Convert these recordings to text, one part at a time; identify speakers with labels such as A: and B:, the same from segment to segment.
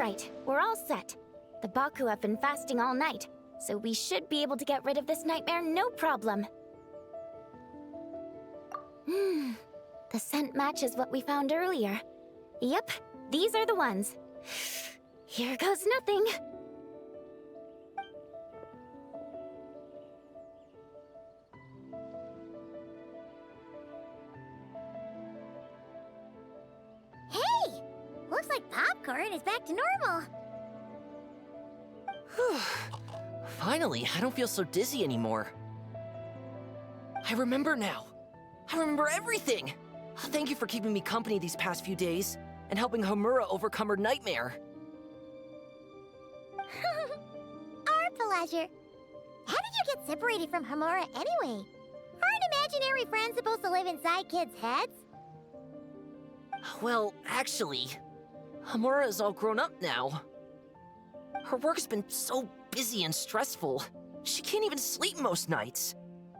A: Alright, we're all set. The Baku have been fasting all night, so we should be able to get rid of this nightmare no problem. The scent matches what we found earlier. Yep, these are the ones. Here goes nothing.
B: Hey! Looks like popcorn is back to normal.
C: Finally, I don't feel so dizzy anymore. I remember now. I remember everything! Thank you for keeping me company these past few days, and helping Homura overcome her nightmare.
B: Our pleasure. How did you get separated from Homura anyway? Aren't imaginary friends supposed to live inside kids' heads?
C: Well, actually, Homura is all grown up now. Her work's been so busy and stressful, she can't even sleep most nights.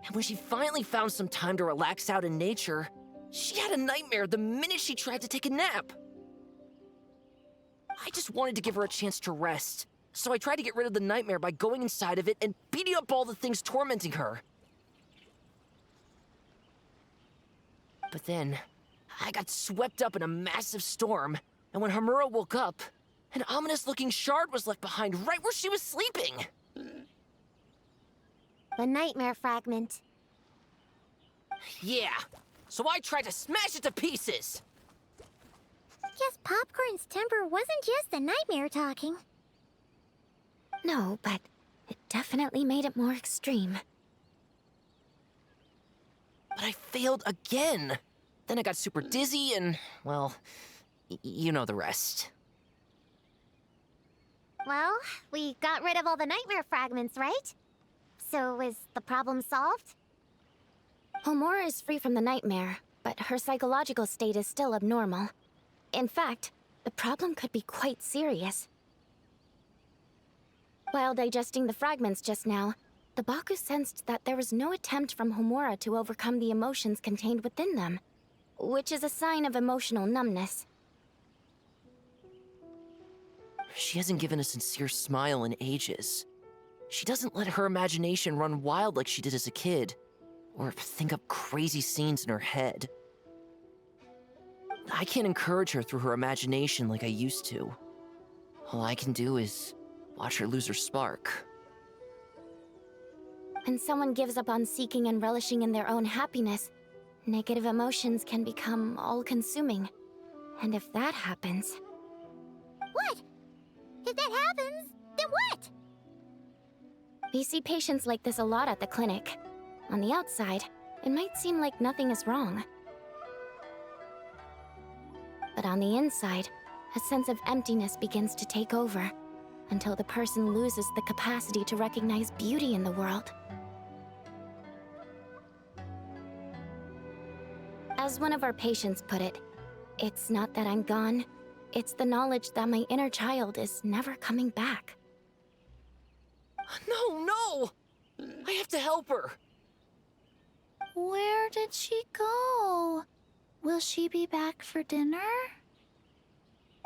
C: And when she finally found some time to relax out in nature, she had a nightmare the minute she tried to take a nap. I just wanted to give her a chance to rest, so I tried to get rid of the nightmare by going inside of it and beating up all the things tormenting her. But then, I got swept up in a massive storm, and when Homura woke up, an ominous-looking shard was left behind right where she was sleeping.
B: The nightmare fragment.
C: Yeah, so I tried to smash it to pieces.
B: Guess Popcorn's temper wasn't just the nightmare talking.
A: No, but it definitely made it more extreme.
C: But I failed again. Then I got super dizzy and, well, you know the rest.
B: Well, we got rid of all the nightmare fragments, right? So is the problem solved?
A: Homura is free from the nightmare, but her psychological state is still abnormal. In fact, the problem could be quite serious. While digesting the fragments just now, the Baku sensed that there was no attempt from Homura to overcome the emotions contained within them, which is a sign of emotional numbness.
C: She hasn't given a sincere smile in ages. She doesn't let her imagination run wild like she did as a kid, or think up crazy scenes in her head. I can't encourage her through her imagination like I used to. All I can do is watch her lose her spark.
A: When someone gives up on seeking and relishing in their own happiness, negative emotions can become all-consuming. And if that happens...
B: What? If that happens, then what?
A: We see patients like this a lot at the clinic. On the outside, it might seem like nothing is wrong. But on the inside, a sense of emptiness begins to take over, until the person loses the capacity to recognize beauty in the world. As one of our patients put it, it's not that I'm gone, it's the knowledge that my inner child is never coming back.
C: No! I have to help her!
D: Where did she go? Will she be back for dinner?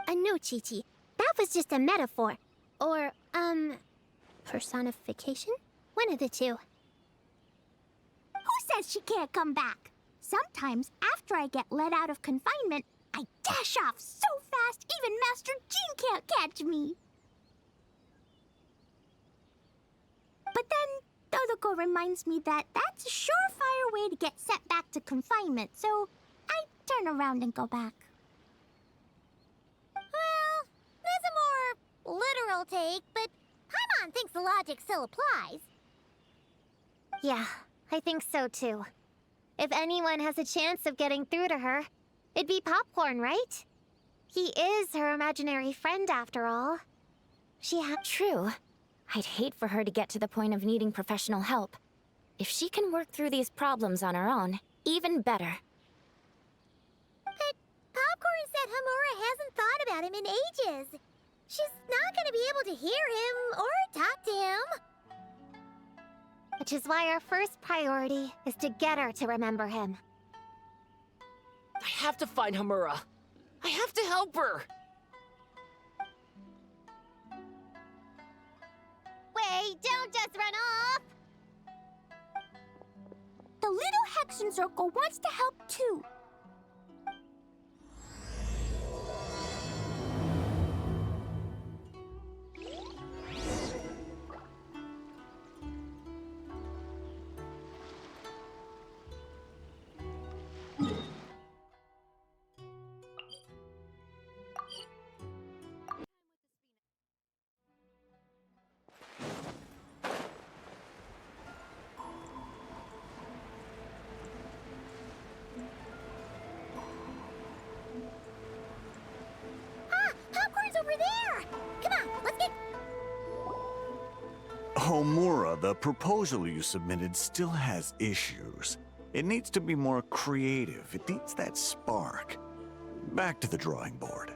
B: No, Chi-Chi. That was just a metaphor. Or, personification? One of the two. Who says she can't come back? Sometimes, after I get let out of confinement, I dash off so fast even Master Jean can't catch me. But then, Dodoko reminds me that that's a surefire way to get sent back to confinement, so I turn around and go back. Well, there's a more literal take, but Paimon thinks the logic still applies.
E: Yeah, I think so too. If anyone has a chance of getting through to her, it'd be Popcorn, right? He is her imaginary friend after all.
A: True. I'd hate for her to get to the point of needing professional help. If she can work through these problems on her own, even better.
B: But Popcorn said Homura hasn't thought about him in ages. She's not gonna be able to hear him or talk to him.
E: Which is why our first priority is to get her to remember him.
C: I have to find Homura. I have to help her!
E: Hey, don't just run off!
B: The little Hexen Circle wants to help too. Popcorn's over there! Come on, let's get...
F: Homura, the proposal you submitted still has issues. It needs to be more creative. It needs that spark. Back to the drawing board.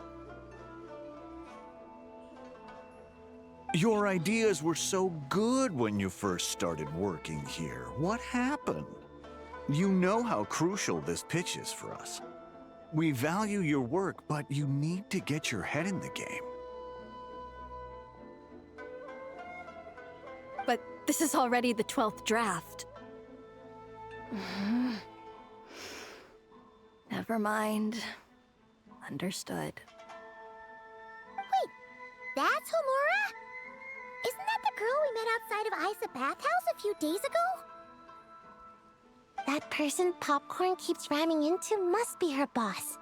F: Your ideas were so good when you first started working here. What happened? You know how crucial this pitch is for us. We value your work, but you need to get your head in the game.
G: But this is already the 12th draft. Never mind. Understood.
B: Wait, that's Homura? Isn't that the girl we met outside of Isa Bathhouse a few days ago?
E: That person Popcorn keeps ramming into must be her boss.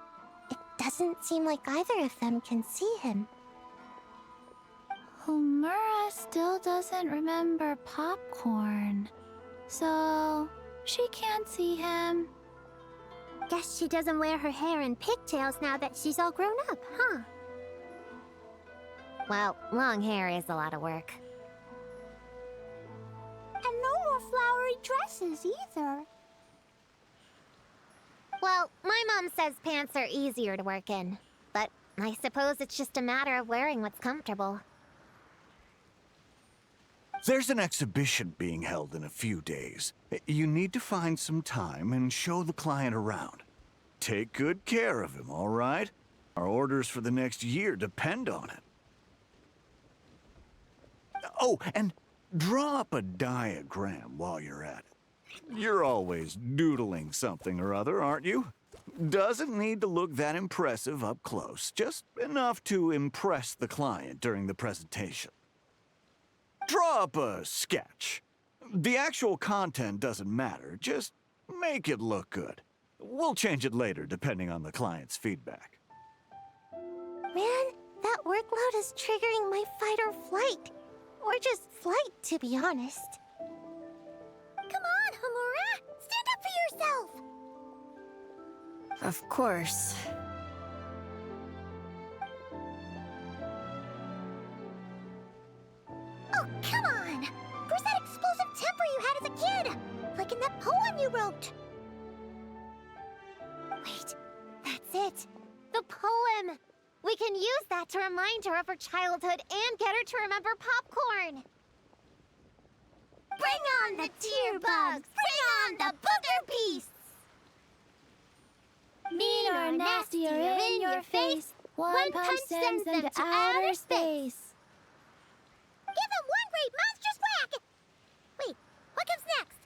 E: It doesn't seem like either of them can see him.
D: Homura still doesn't remember Popcorn, so she can't see him.
B: Guess she doesn't wear her hair in pigtails now that she's all grown up, huh?
E: Well, long hair is a lot of work.
B: And no more flowery dresses either.
E: Well, my mom says pants are easier to work in, but I suppose it's just a matter of wearing what's comfortable.
F: There's an exhibition being held in a few days. You need to find some time and show the client around. Take good care of him, all right? Our orders for the next year depend on it. Oh, and draw up a diagram while you're at it. You're always doodling something or other, aren't you? Doesn't need to look that impressive up close, just enough to impress the client during the presentation. Draw up a sketch. The actual content doesn't matter, just make it look good. We'll change it later depending on the client's feedback.
E: Man, that workload is triggering my fight or flight. Or just flight, to be honest.
B: Come on, Homura! Stand up for yourself!
G: Of course.
B: Oh, come on! Where's that explosive temper you had as a kid? Like in that poem you wrote.
E: Wait, that's it. The poem! We can use that to remind her of her childhood and get her to remember Popcorn.
B: Bring on the tear bugs! Bring on the booger beasts!
D: Mean or nasty or in your face, one punch sends them to outer space.
B: Give them one great monstrous whack! Wait, what comes next?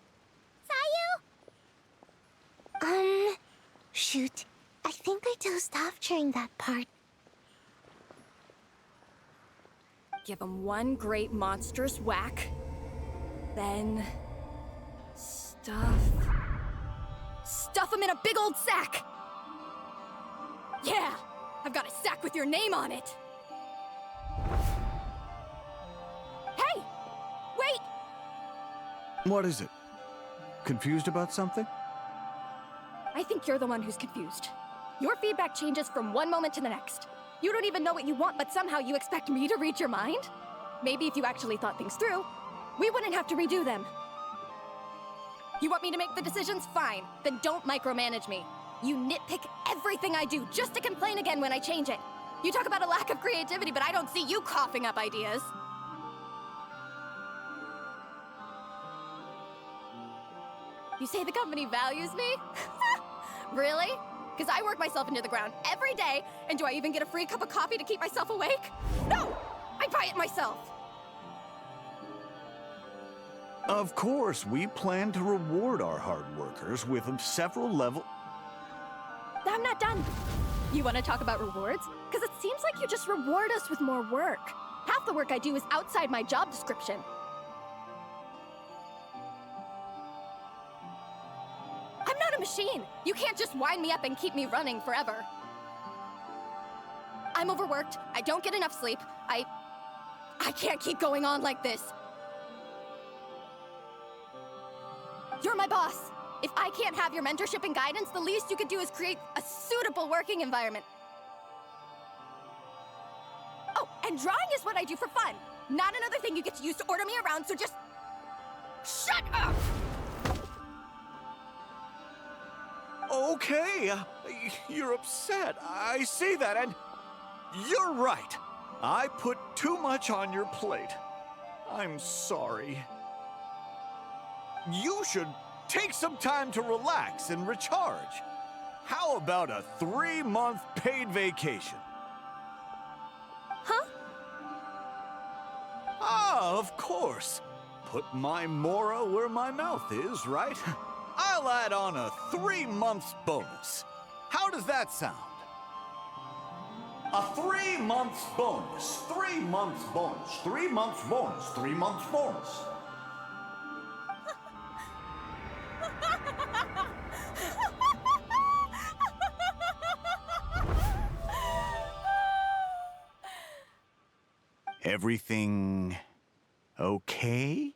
B: Sayu?
E: Shoot. I think I dozed off during that part.
G: Give him one great monstrous whack. Then... Stuff him in a big old sack! Yeah! I've got a sack with your name on it! Hey! Wait!
F: What is it? Confused about something?
G: I think you're the one who's confused. Your feedback changes from one moment to the next. You don't even know what you want, but somehow you expect me to read your mind? Maybe if you actually thought things through, we wouldn't have to redo them. You want me to make the decisions? Fine. Then don't micromanage me. You nitpick everything I do just to complain again when I change it. You talk about a lack of creativity, but I don't see you coughing up ideas. You say the company values me? Really? Because I work myself into the ground every day, and do I even get a free cup of coffee to keep myself awake? No! I buy it myself!
F: Of course, we plan to reward our hard workers with several level...
G: I'm not done. You want to talk about rewards? Because it seems like you just reward us with more work. Half the work I do is outside my job description. I'm not a machine. You can't just wind me up and keep me running forever. I'm overworked. I don't get enough sleep. I can't keep going on like this. You're my boss. If I can't have your mentorship and guidance, the least you could do is create a suitable working environment. Oh, and drawing is what I do for fun. Not another thing you get to use to order me around, so just... shut up!
F: Okay, you're upset. I see that, and you're right. I put too much on your plate. I'm sorry. You should take some time to relax and recharge. How about a 3-month paid vacation?
G: Huh?
F: Ah, of course. Put my mora where my mouth is, right? I'll add on a 3 months bonus. How does that sound? A 3 months bonus. 3 months bonus. 3 months bonus. 3 months bonus. Everything okay?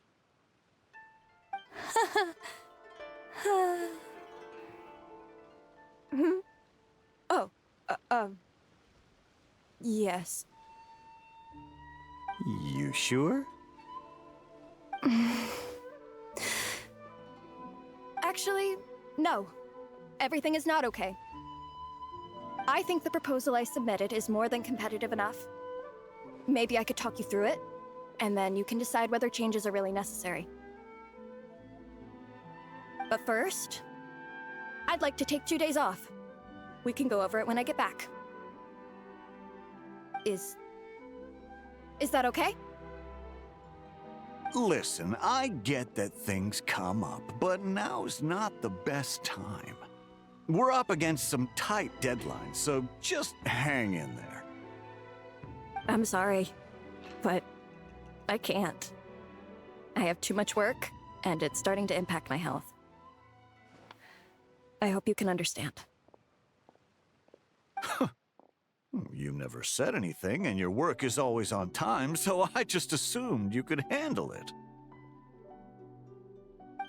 G: Oh, yes.
F: You sure?
G: Actually, no. Everything is not okay. I think the proposal I submitted is more than competitive enough. Maybe I could talk you through it, and then you can decide whether changes are really necessary. But first, I'd like to take 2 days off. We can go over it when I get back. Is that okay?
F: Listen, I get that things come up, but now's not the best time. We're up against some tight deadlines, so just hang in there.
G: I'm sorry, but I can't. I have too much work, and it's starting to impact my health. I hope you can understand.
F: You never said anything, and your work is always on time, so I just assumed you could handle it.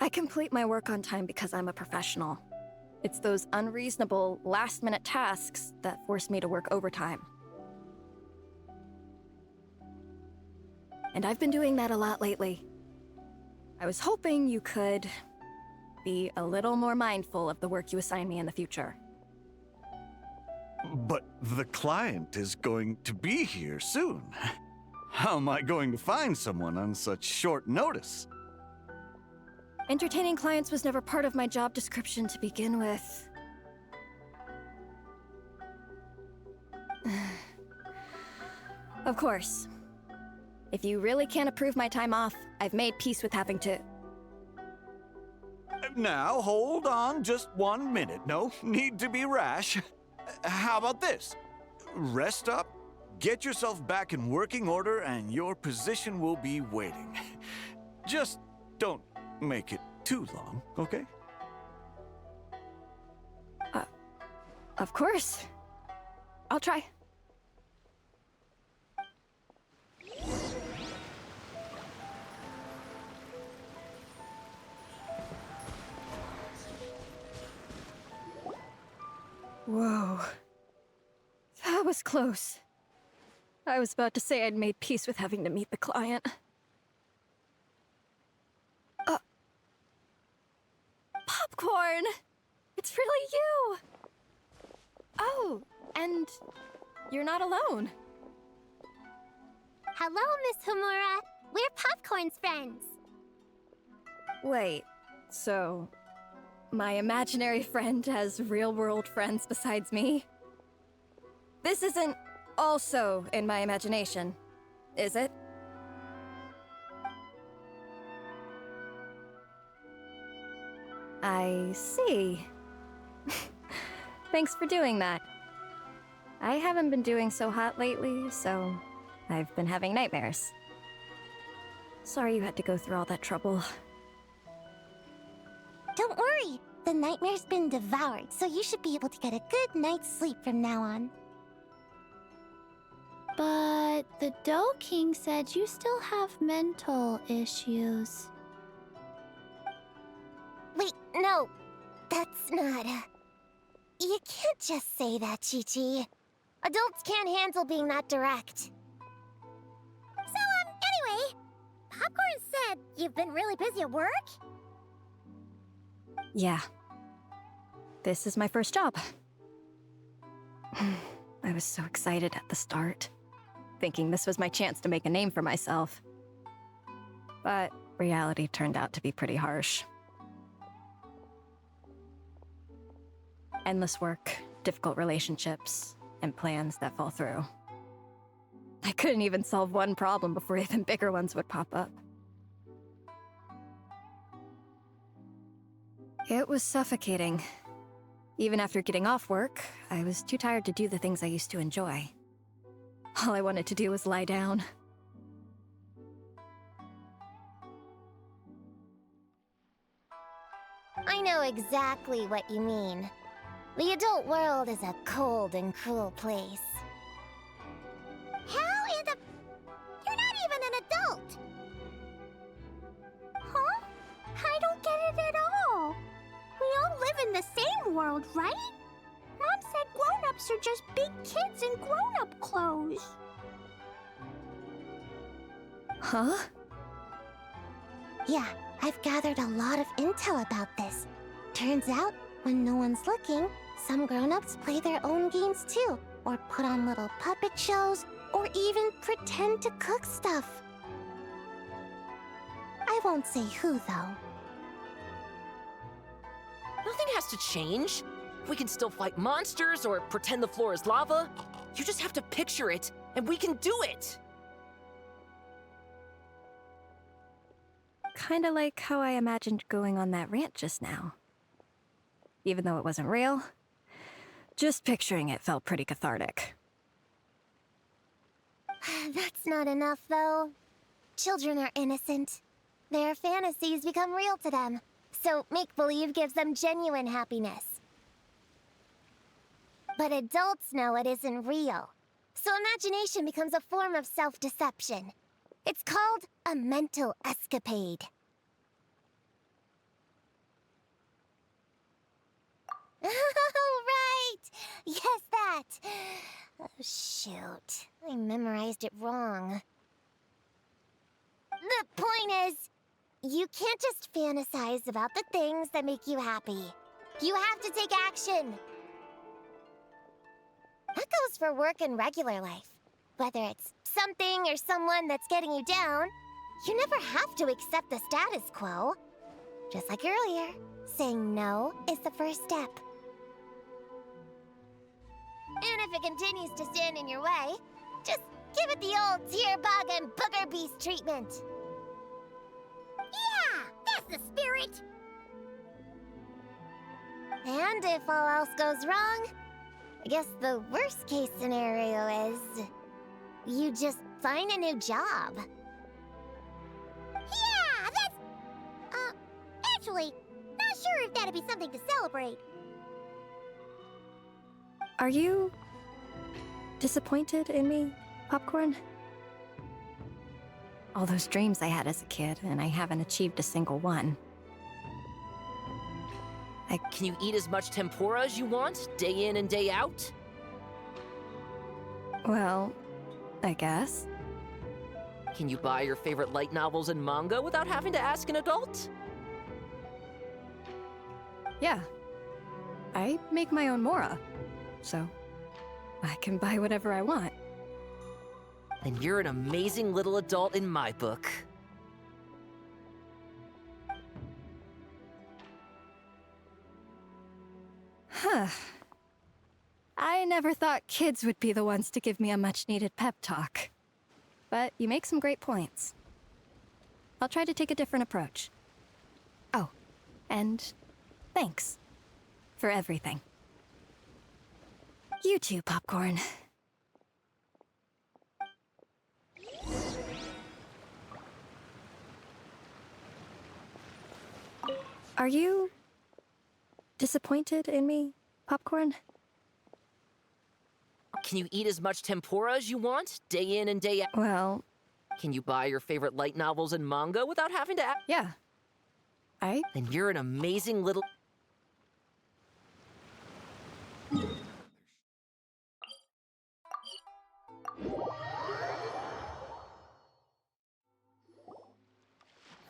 G: I complete my work on time because I'm a professional. It's those unreasonable, last-minute tasks that force me to work overtime. And I've been doing that a lot lately. I was hoping you could be a little more mindful of the work you assign me in the future.
F: But the client is going to be here soon. How am I going to find someone on such short notice?
G: Entertaining clients was never part of my job description to begin with. Of course. If you really can't approve my time off, I've made peace with having to...
F: Now, hold on just 1 minute. No need to be rash. How about this? Rest up, get yourself back in working order, and your position will be waiting. Just don't make it too long, okay?
G: Of course. I'll try. Whoa. That was close. I was about to say I'd made peace with having to meet the client. Popcorn! It's really you! Oh, and you're not alone.
B: Hello, Miss Homura. We're Popcorn's friends.
G: Wait, so... my imaginary friend has real-world friends besides me? This isn't also in my imagination, is it? I see. Thanks for doing that. I haven't been doing so hot lately, so I've been having nightmares. Sorry you had to go through all that trouble.
B: Don't worry. The nightmare's been devoured, so you should be able to get a good night's sleep from now on.
D: But the Dough King said you still have mental issues.
B: Wait, no. That's not... You can't just say that, Chi-Chi. Adults can't handle being that direct. So, anyway, Popcorn said you've been really busy at work?
G: Yeah. This is my first job. I was so excited at the start, thinking this was my chance to make a name for myself. But reality turned out to be pretty harsh. Endless work, difficult relationships, and plans that fall through. I couldn't even solve one problem before even bigger ones would pop up. It was suffocating. Even after getting off work, I was too tired to do the things I used to enjoy. All I wanted to do was lie down.
B: I know exactly what you mean. The adult world is a cold and cruel place. How in the... You're not even an adult! Huh? I don't get it at all. We all live in the same world, right? Mom said grown-ups are just big kids in grown-up clothes.
G: Huh?
B: Yeah, I've gathered a lot of intel about this. Turns out, when no one's looking, some grown-ups play their own games too, or put on little puppet shows, or even pretend to cook stuff. I won't say who, though.
C: Nothing has to change. We can still fight monsters or pretend the floor is lava. You just have to picture it, and we can do it!
G: Kinda like how I imagined going on that rant just now. Even though it wasn't real, just picturing it felt pretty cathartic.
B: That's not enough, though. Children are innocent. Their fantasies become real to them, so make-believe gives them genuine happiness. But adults know it isn't real, so imagination becomes a form of self-deception. It's called a mental escapade. Oh, right! Yes, that! Oh, shoot. I memorized it wrong. The point is, you can't just fantasize about the things that make you happy. You have to take action. That goes for work and regular life. Whether it's something or someone that's getting you down, you never have to accept the status quo. Just like earlier, saying no is the first step. And if it continues to stand in your way, just give it the old tear bug and booger beast treatment. Yeah, that's the spirit! And if all else goes wrong, I guess the worst case scenario is... you just find a new job. Yeah, that's... actually, not sure if that'd be something to celebrate.
G: Are you disappointed in me, Popcorn? All those dreams I had as a kid, and I haven't achieved a single one.
C: Can you eat as much tempura as you want, day in and day out?
G: Well, I guess.
C: Can you buy your favorite light novels and manga without having to ask an adult?
G: Yeah. I make my own mora, so I can buy whatever I want.
C: Then you're an amazing little adult in my book.
G: Huh. I never thought kids would be the ones to give me a much-needed pep talk. But you make some great points. I'll try to take a different approach. Oh, and Thanks. For everything. You too, Popcorn. Are you disappointed in me, Popcorn?
C: Can you eat as much tempura as you want, day in and day out?
G: Well,
C: Can you buy your favorite light novels and manga without having to act?
G: yeah.
C: Then you're an amazing little...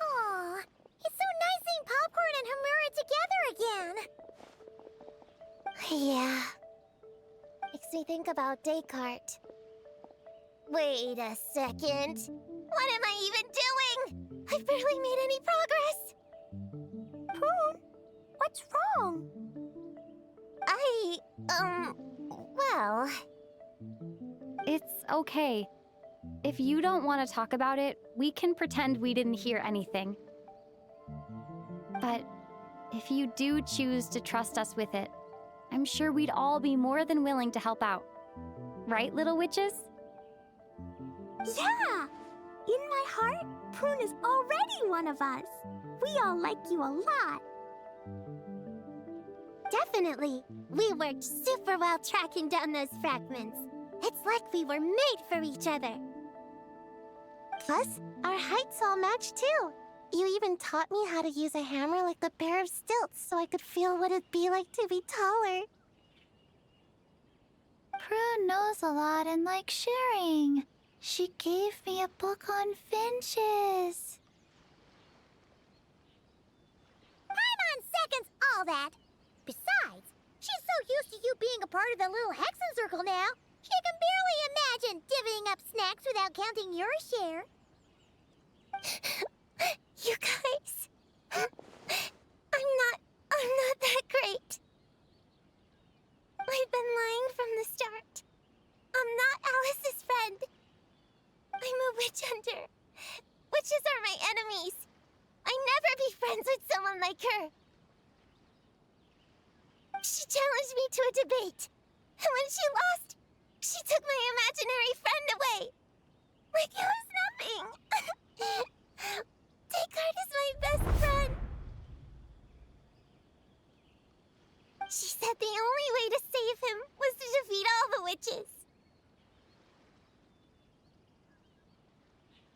B: Aw, it's so nice seeing Popcorn and Homura together again. Yeah. Makes me think about Descartes. Wait a second. What am I even doing? I've barely made any progress. Prune, what's wrong? Well...
D: It's okay. If you don't want to talk about it, we can pretend we didn't hear anything. But if you do choose to trust us with it, I'm sure we'd all be more than willing to help out. Right, little witches?
B: Yeah! In my heart, Prune is already one of us. We all like you a lot. Definitely. We worked super well tracking down those fragments. It's like we were made for each other. Plus, our heights all match too. You even taught me how to use a hammer like the Bear of Stilts so I could feel what it'd be like to be taller.
E: Prune knows a lot and likes sharing. She gave me a book on finches.
B: Paimon seconds all that. Besides, she's so used to you being a part of the little Hexen Circle now, she can barely imagine divvying up snacks without counting your share. You guys, I'm not that great. I've been lying from the start. I'm not Alice's friend. I'm a witch hunter. Witches are my enemies. I never be friends with someone like her. She challenged me to a debate, and when she lost, she took my imaginary friend away. Like it was nothing. Descartes is my best friend. She said the only way to save him was to defeat all the witches.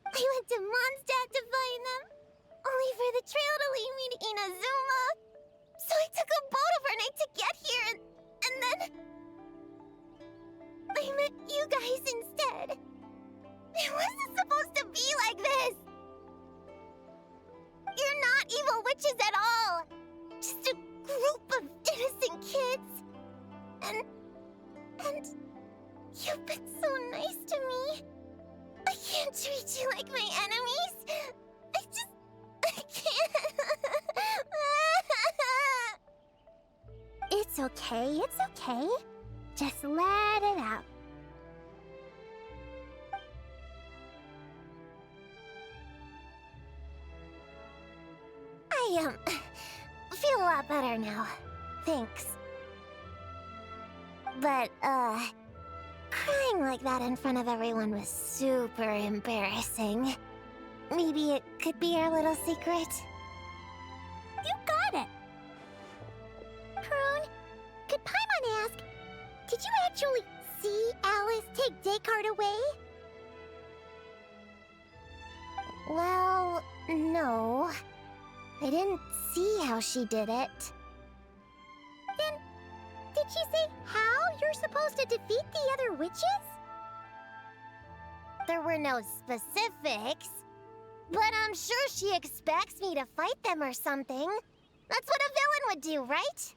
B: I went to Mondstadt to find them, only for the trail to lead me to Inazuma. So I took a boat overnight to get here, and then... I met you guys instead. It wasn't supposed to be like this. You're not evil witches at all. Just a group of innocent kids. And you've been so nice to me. I can't treat you like my enemies. I can't. It's okay, it's okay. Just let it out. I, feel a lot better now. Thanks. But, crying like that in front of everyone was super embarrassing. Maybe it could be our little secret? You got it! Prune, could Paimon ask, did you actually see Alice take Descartes away? Well, no. I didn't see how she did it. Then, did she say how you're supposed to defeat the other witches? There were no specifics, but I'm sure she expects me to fight them or something. That's what a villain would do, right?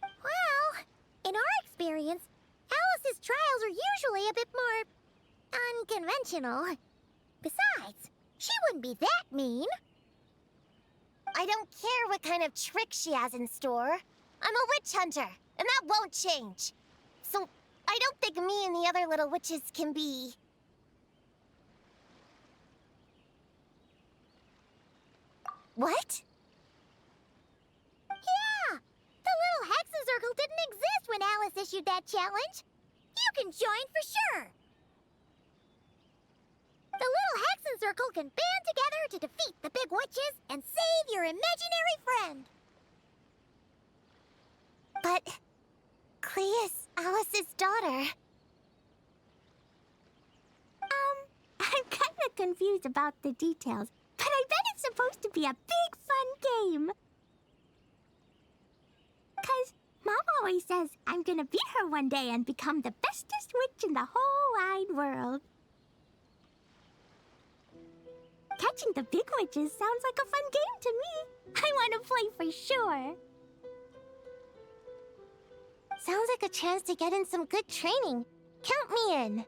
B: Well, in our experience, Alice's trials are usually a bit more unconventional. Besides, she wouldn't be that mean. I don't care what kind of trick she has in store. I'm a witch hunter, and that won't change. So, I don't think me and the other little witches can be... What? answered that challenge. You can join for sure. The little Hexen Circle can band together to defeat the big witches and save your imaginary friend. But Clea's Alice's daughter. I'm kind of confused about the details, but I bet it's supposed to be a big fun game. 'Cause Mom always says I'm gonna beat her one day and become the bestest witch in the whole wide world. Catching the big witches sounds like a fun game to me. I want to play for sure. Sounds like a chance to get in some good training. Count me in.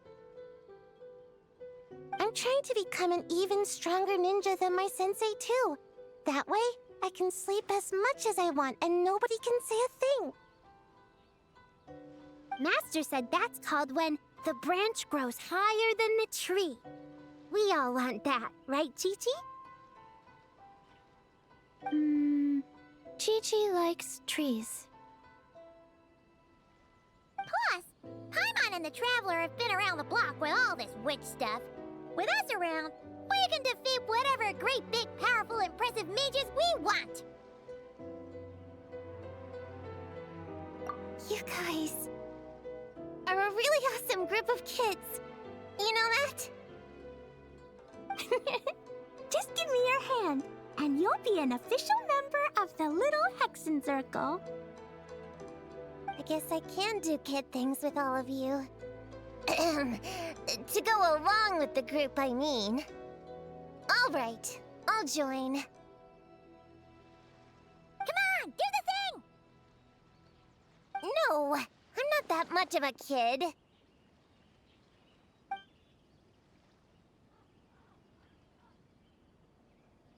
B: I'm trying to become an even stronger ninja than my sensei, too. That way, I can sleep as much as I want and nobody can say a thing. Master said that's called when the branch grows higher than the tree. We all want that, right, Chi-Chi?
A: Chi-Chi likes trees.
B: Plus, Paimon and the Traveler have been around the block with all this witch stuff. With us around, we can defeat whatever great, big, powerful, impressive mages we want. You guys are a really awesome group of kids. You know that? Just give me your hand, and you'll be an official member of the Little Hexen Circle. I guess I can do kid things with all of you. To go along with the group, I mean. All right, I'll join. Come on, do the thing! No, I'm not that much of a kid.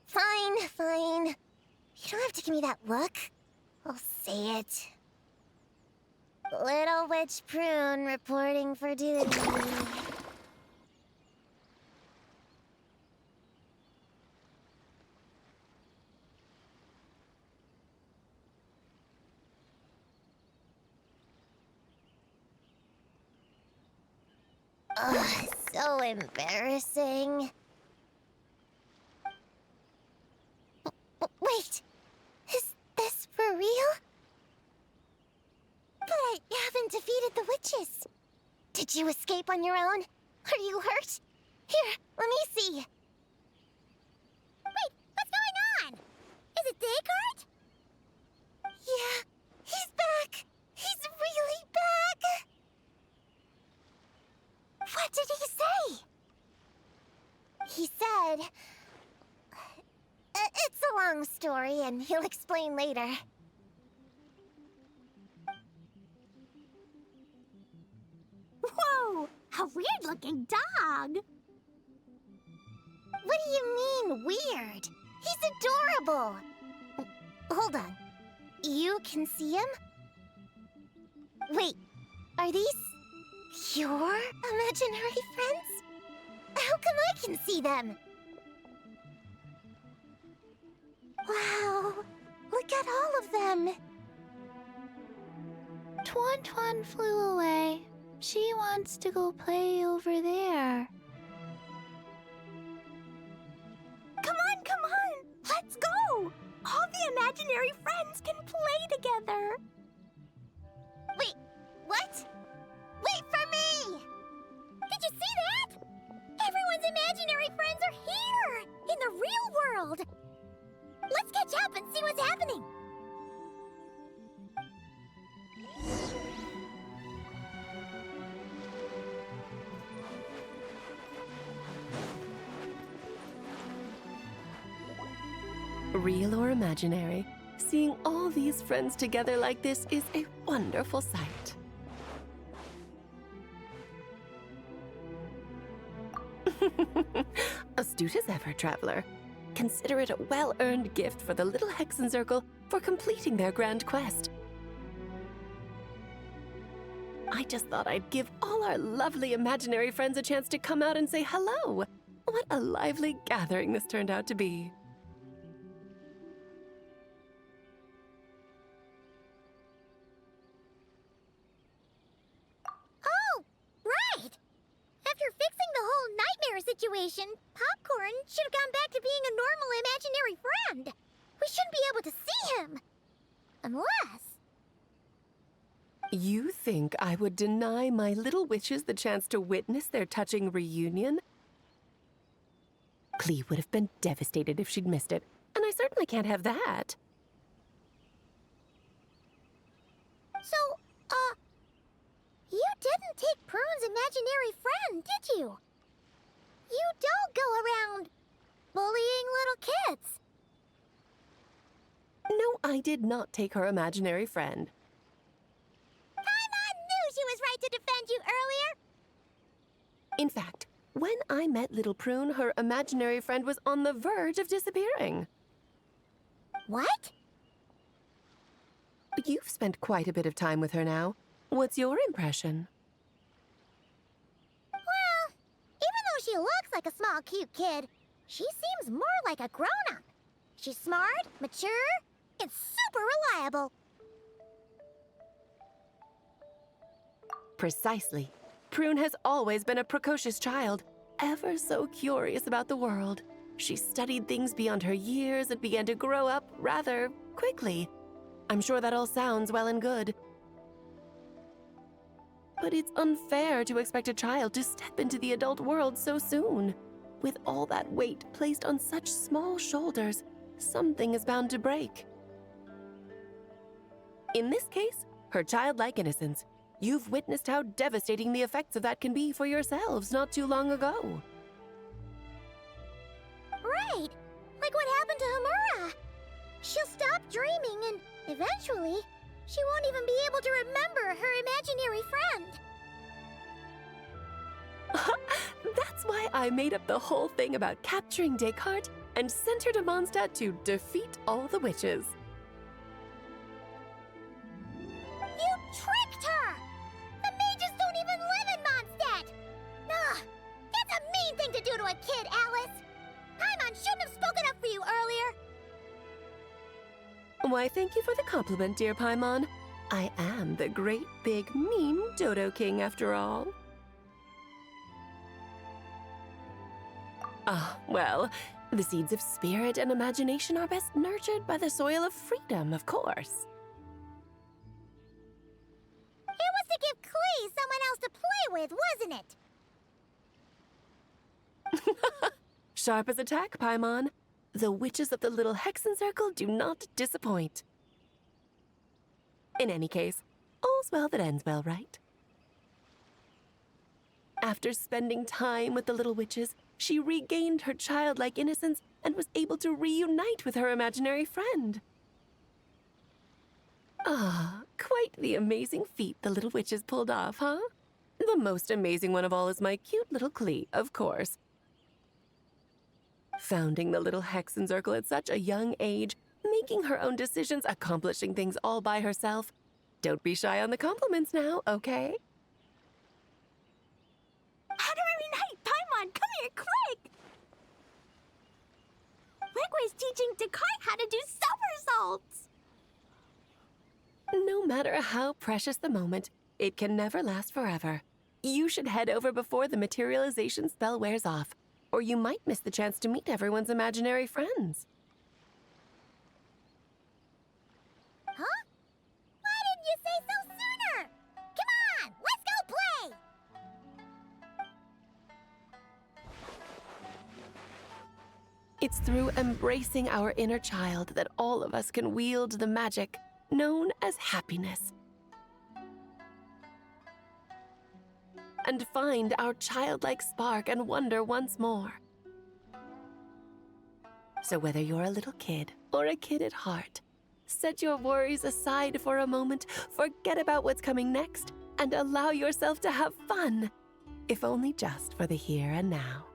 B: Fine. You don't have to give me that look. I'll say it. Little Witch Prune reporting for duty. Ugh, so embarrassing. Wait, is this for real? But I haven't defeated the witches. Did you escape on your own? Are you hurt? Here, let me see. Wait, what's going on? Is it Descartes? Yeah, he's back. He's really back. What did he say? He said... it's a long story, and he'll explain later. Whoa! A weird-looking dog! What do you mean, weird? He's adorable! Hold on. You can see him? Wait, are these your imaginary friends? How come I can see them? Wow! Look at all of them!
A: Tuan flew away. She wants to go play over there.
B: Come on! Let's go! All the imaginary friends can play together! Wait, what? Wait for me! Did you see that? Everyone's imaginary friends are here! In the real world! Let's catch up and see what's happening!
H: Real or imaginary, seeing all these friends together like this is a wonderful sight. Astute as ever, Traveler. Consider it a well-earned gift for the Little Hexen Circle for completing their grand quest. I just thought I'd give all our lovely imaginary friends a chance to come out and say hello. What a lively gathering this turned out to be.
B: situation, Popcorn should have gone back to being a normal imaginary friend. We shouldn't be able to see him. Unless...
H: You think I would deny my little witches the chance to witness their touching reunion? Klee would have been devastated if she'd missed it, and I certainly can't have that.
B: So, you didn't take Prune's imaginary friend, did you? You don't go around bullying little kids.
H: No, I did not take her imaginary friend.
B: Paimon knew she was right to defend you earlier.
H: In fact, when I met little Prune, her imaginary friend was on the verge of disappearing.
B: What?
H: You've spent quite a bit of time with her now. What's your impression?
B: Well, even though she looks like a small, cute kid, she seems more like a grown-up. She's smart, mature, and super reliable.
H: Precisely. Prune has always been a precocious child, ever so curious about the world. She studied things beyond her years and began to grow up rather quickly. I'm sure that all sounds well and good. But it's unfair to expect a child to step into the adult world so soon. With all that weight placed on such small shoulders, something is bound to break. In this case, her childlike innocence. You've witnessed how devastating the effects of that can be for yourselves not too long ago.
B: Right, like what happened to Homura. She'll stop dreaming and eventually, she won't even be able to remember her imaginary friend.
H: That's why I made up the whole thing about capturing Descartes and sent her to Mondstadt to defeat all the witches.
B: You tricked her! The mages don't even live in Mondstadt! Ugh, that's a mean thing to do to a kid, Alice! Paimon shouldn't have spoken up for you earlier!
H: Why, thank you for the compliment, dear Paimon. I am the great, big, mean Dodo King, after all. Ah, well, the seeds of spirit and imagination are best nurtured by the soil of freedom, of course.
B: It was to give Klee someone else to play with, wasn't it?
H: Sharp as a tack, Paimon. The witches of the little Hexen Circle do not disappoint. In any case, all's well that ends well, right? After spending time with the little witches, she regained her childlike innocence and was able to reunite with her imaginary friend. Ah, quite the amazing feat the little witches pulled off, huh? The most amazing one of all is my cute little Klee, of course. Founding the little Hexen Circle at such a young age, making her own decisions, accomplishing things all by herself. Don't be shy on the compliments now, okay?
B: Honorary Knight, Paimon, come here, quick! Wigway's teaching Descartes how to do somersaults!
H: No matter how precious the moment, it can never last forever. You should head over before the materialization spell wears off, or you might miss the chance to meet everyone's imaginary friends.
B: Huh? Why didn't you say so sooner? Come on, let's go play!
H: It's through embracing our inner child that all of us can wield the magic known as happiness. And find our childlike spark and wonder once more. So whether you're a little kid or a kid at heart, set your worries aside for a moment, forget about what's coming next, and allow yourself to have fun, if only just for the here and now.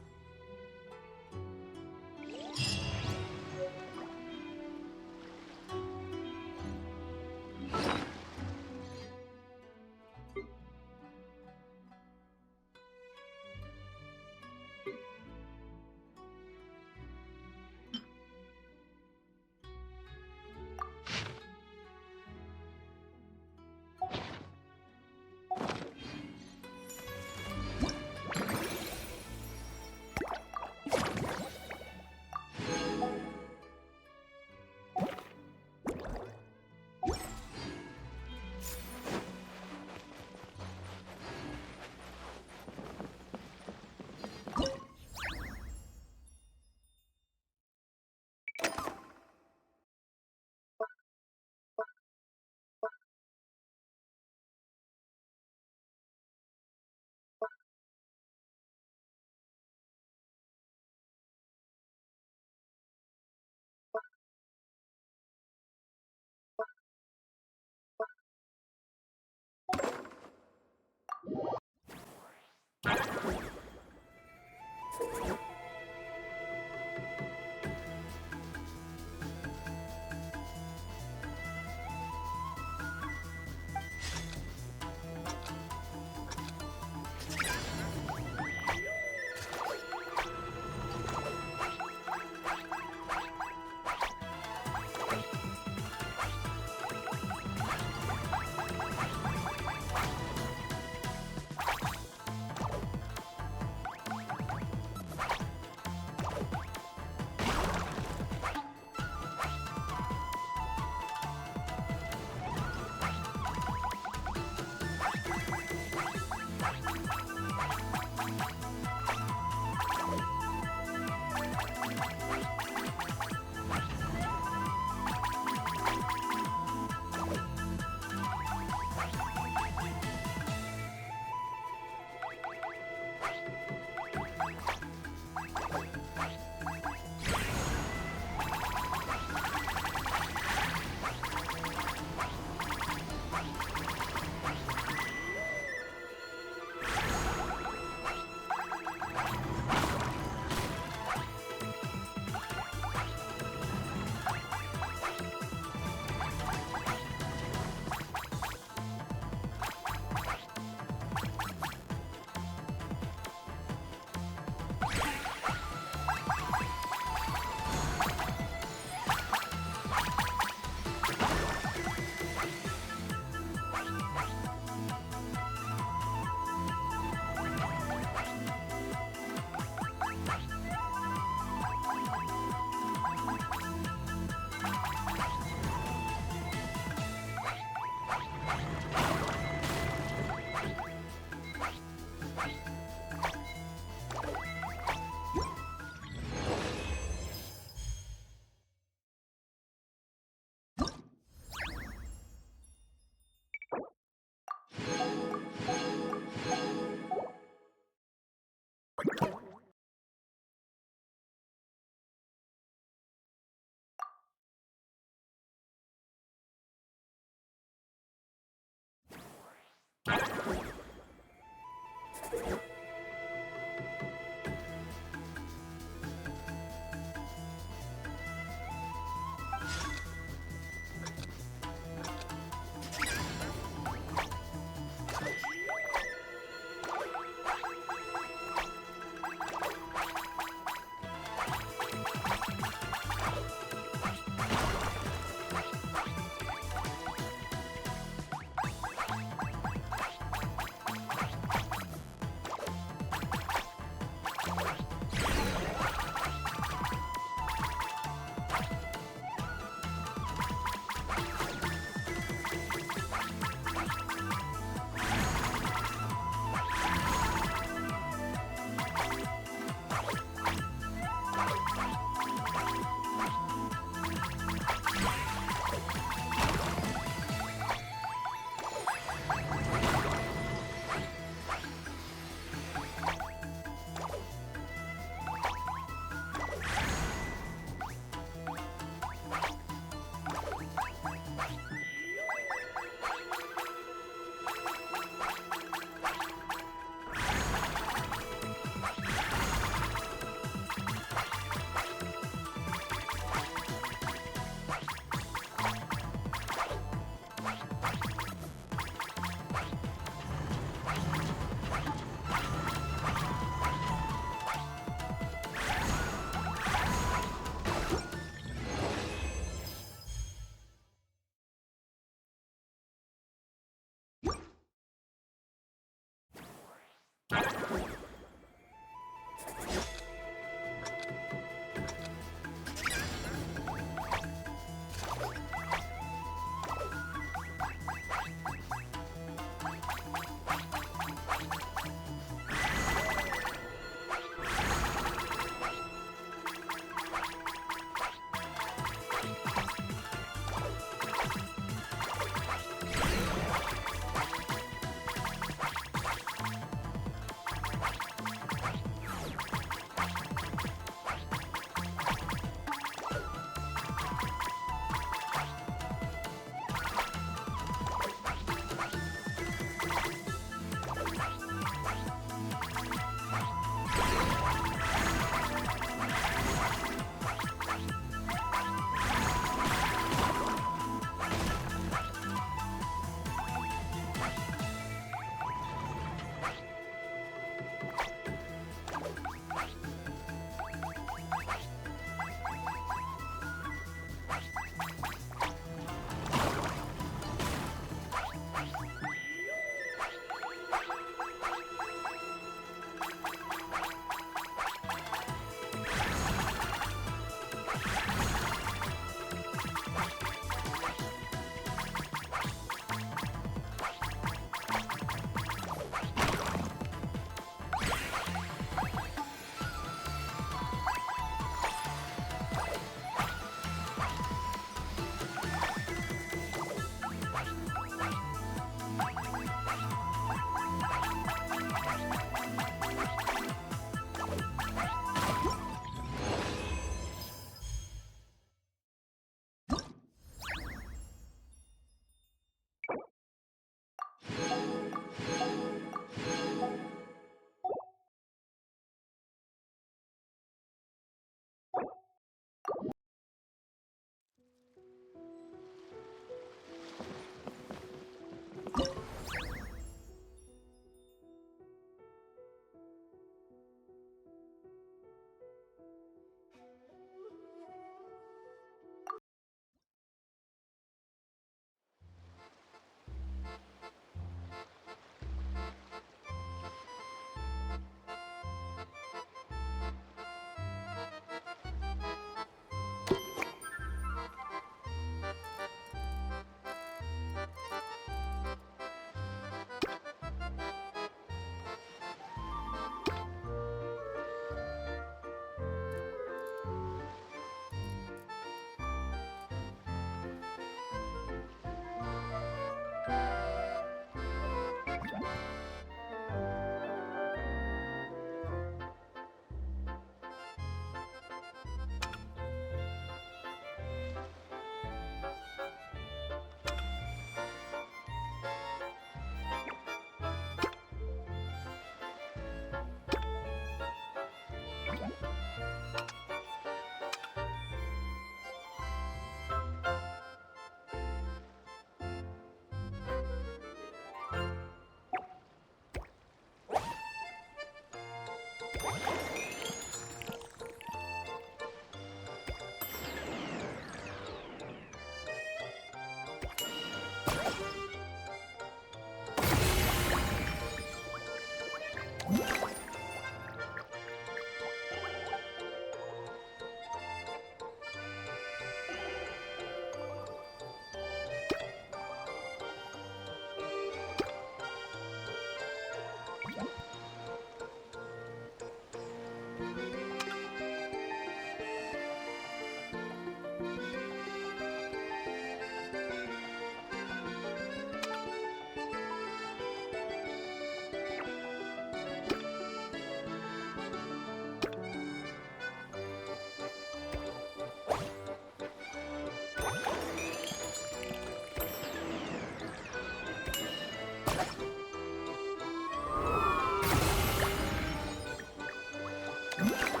F: What?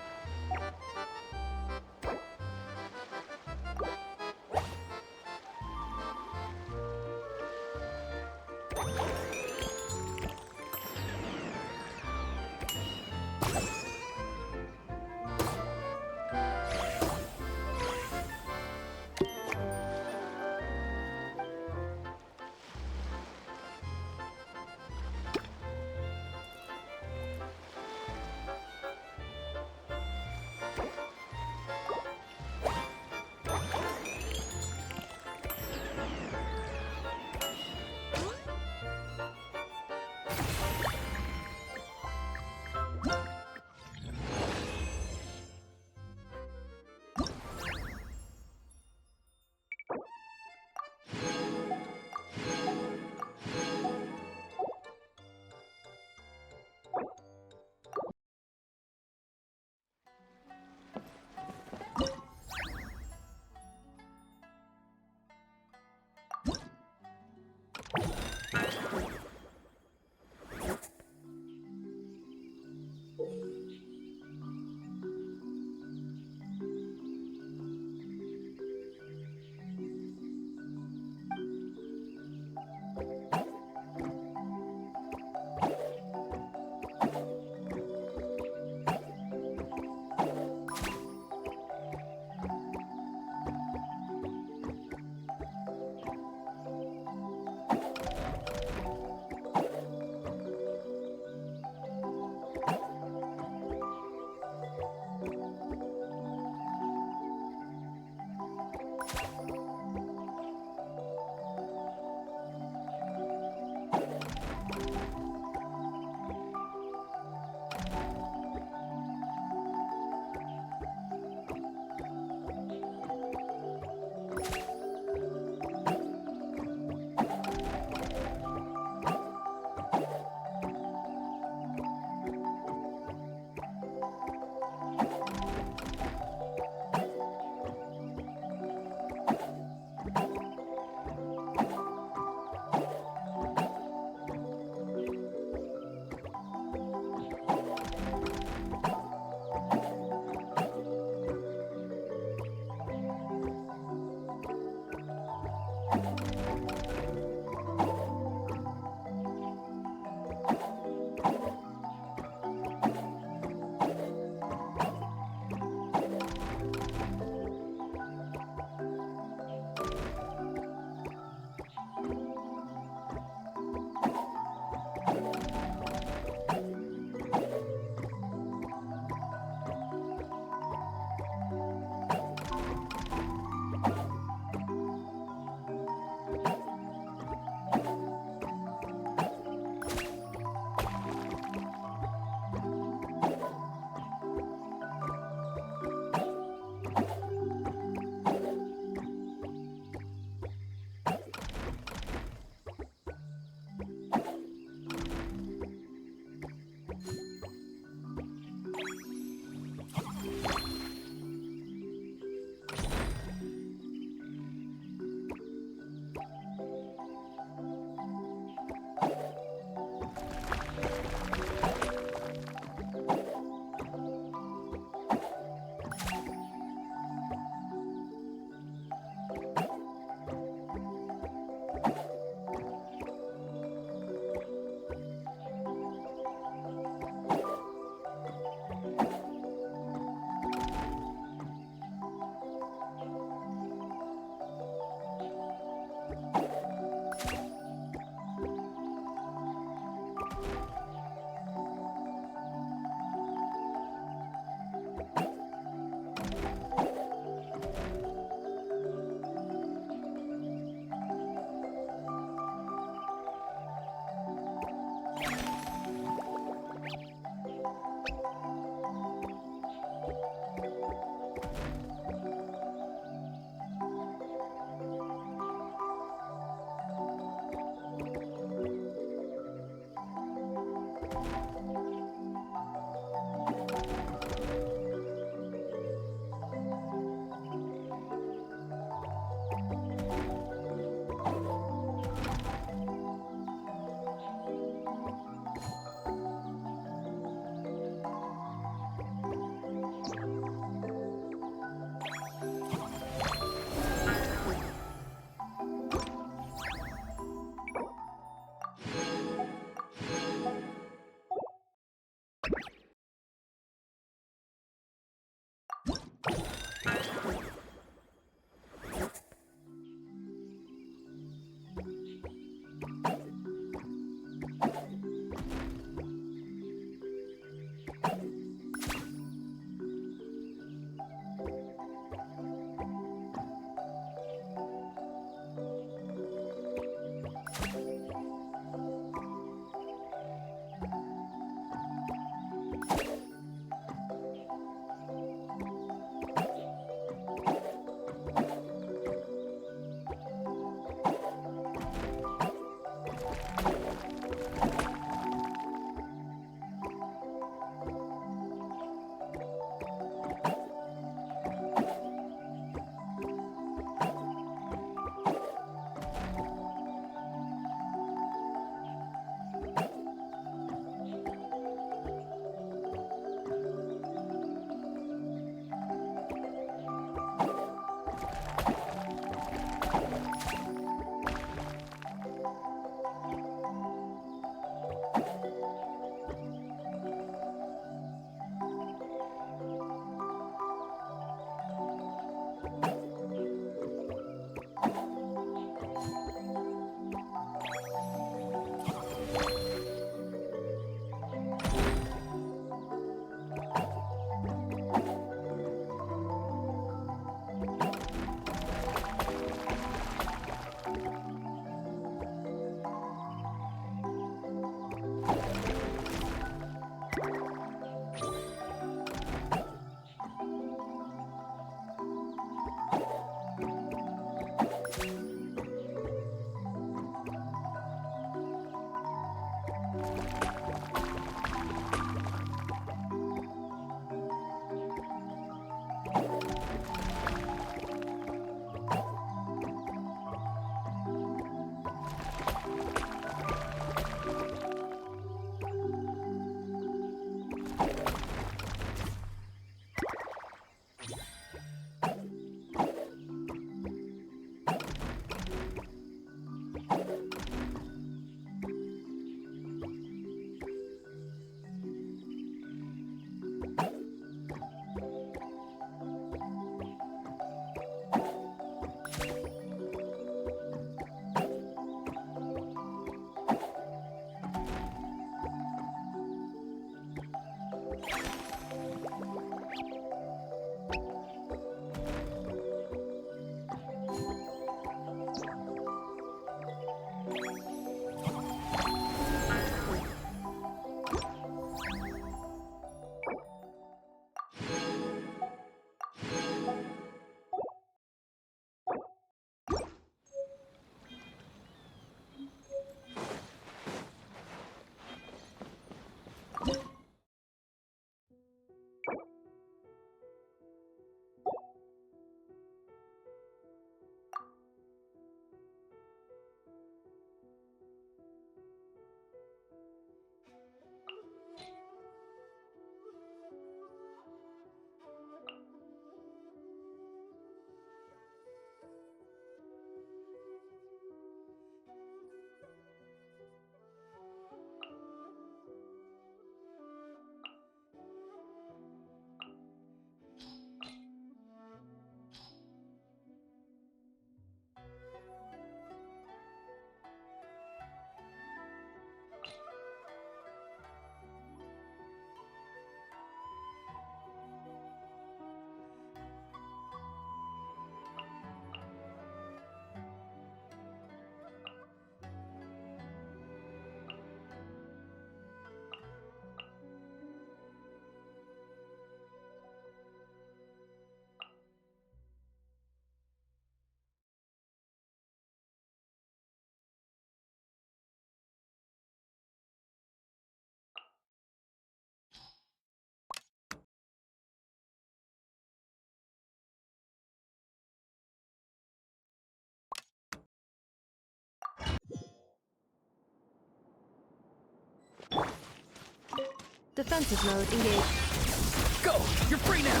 D: Defensive mode engaged.
I: Go! You're free now!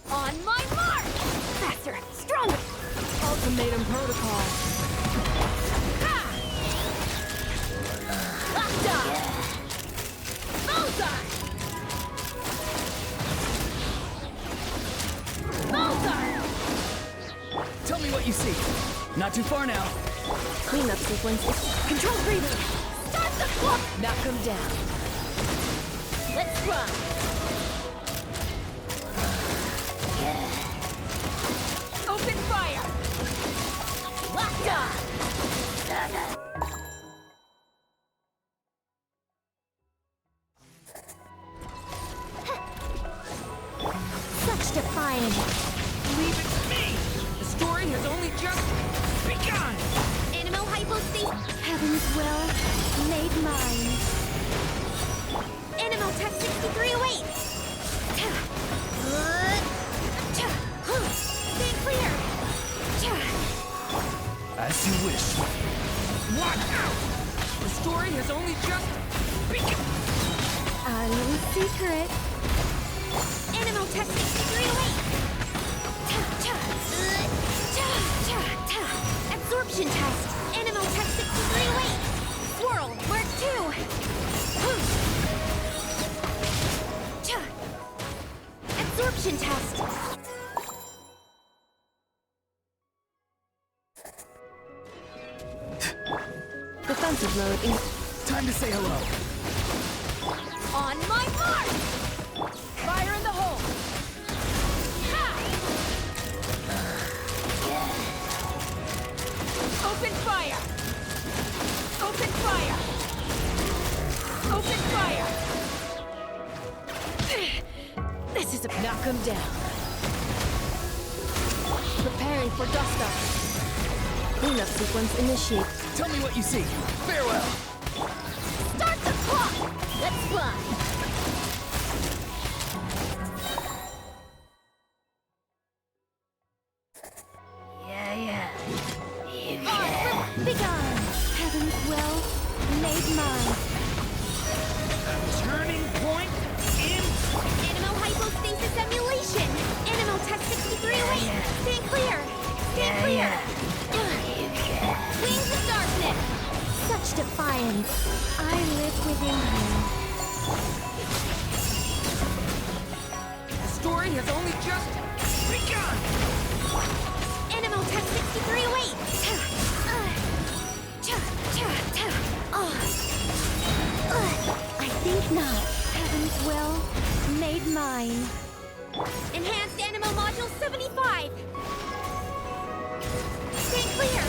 G: On my mark! Faster, stronger!
D: Ultimatum protocol.
G: Locked on! Bullseye! Bullseye!
I: Tell me what you see. Not too far now.
D: Cleanup sequence. Control breathing.
G: Start the clock!
C: Knock him down.
G: Let's run! Open fire! Locked on!
B: Such defiance.
I: Leave it to me! The story has only just begun!
B: Animal hypospace.
D: Heaven's will made mine.
B: Animal tech 6308. Stay clear.
I: As you wish. Watch out! The story has only just begun!
D: Our little secret.
B: Animal tech 6308. Absorption test. Animal tech 6308. Swirl. Mark 2. Absorption test.
D: Defensive mode engaged.
I: Time to say hello.
G: On my mark! Fire in the hole! Ha! Open fire! Open fire! Open fire!
C: This is a knock him down.
D: Preparing for dust up. Cleanup sequence initiate.
I: Tell me what you see. Farewell!
G: Start the clock! Let's fly!
D: Begone! Heaven's will made mine.
I: Turning point in...
B: Animal hypostasis emulation. Animal tech 6308. Stay clear. Stay clear. Wings of darkness. Such defiance.
D: I live within you.
I: The story has only just begun!
B: Animal tech 6308.
D: I think not. Heaven's will made mine.
B: Enhanced animal module 75. Stay clear.